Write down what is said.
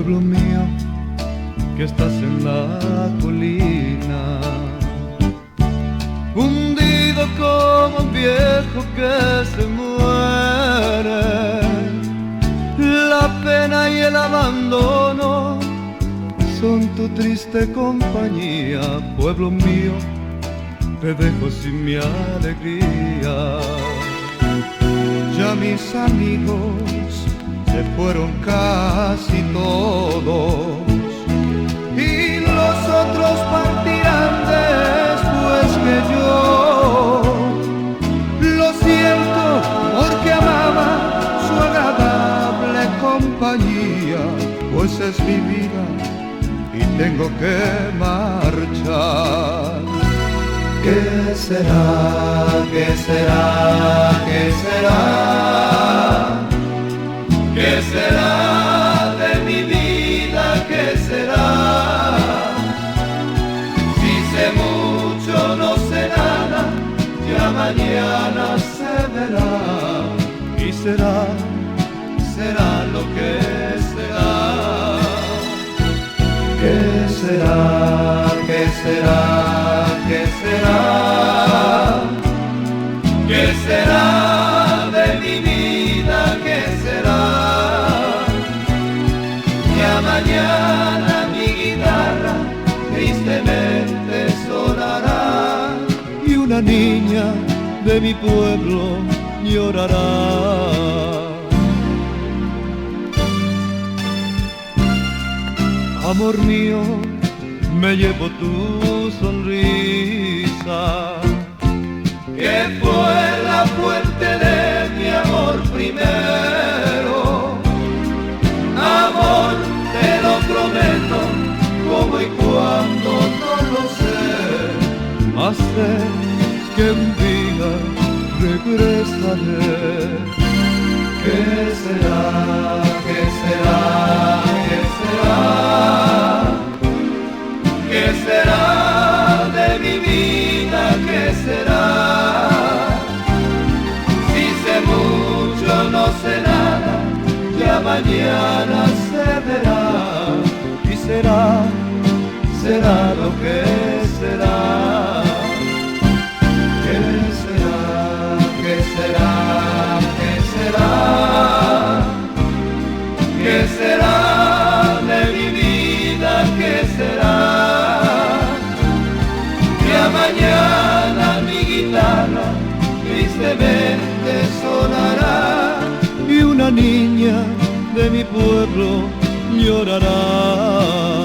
Pueblo mío, que estás en la colina, hundido como un viejo que se muere. La pena y el abandono son tu triste compañía. Pueblo mío, te dejo sin mi alegría. Ya mis amigos se fueron casi todos, y los otros partirán después que yo. Lo siento porque amaba su agradable compañía, pues es mi vida y tengo que marchar. ¿Qué será? ¿Qué será? ¿Qué será? ¿Qué será de mi vida? ¿Qué será? Si sé mucho, no sé nada, ya mañana se verá. Y será, será lo que será. ¿Qué será? ¿Qué será? ¿Qué será? ¿Qué será de mi vida? ¿Qué será? Ya mañana mi guitarra tristemente sonará, y una niña de mi pueblo llorará. Amor mío, me llevo tu sonrisa, que fue la fuente de mi amor primero. Amor, te lo prometo, cómo y cuándo no lo sé, mas sé que un día regresaré. ¿Qué será? ¿Qué será? ¿Qué será? ¿Qué será de mi vida? ¿Qué será? Si sé mucho, no sé nada, ya mañana se verá. Y será, será lo que será. ¿Qué será? ¿Qué será? ¿Qué será? ¿Qué será de mi vida? ¿Qué será? Ya mañana mi guitarra tristemente sonará, y una niña de mi pueblo llorará.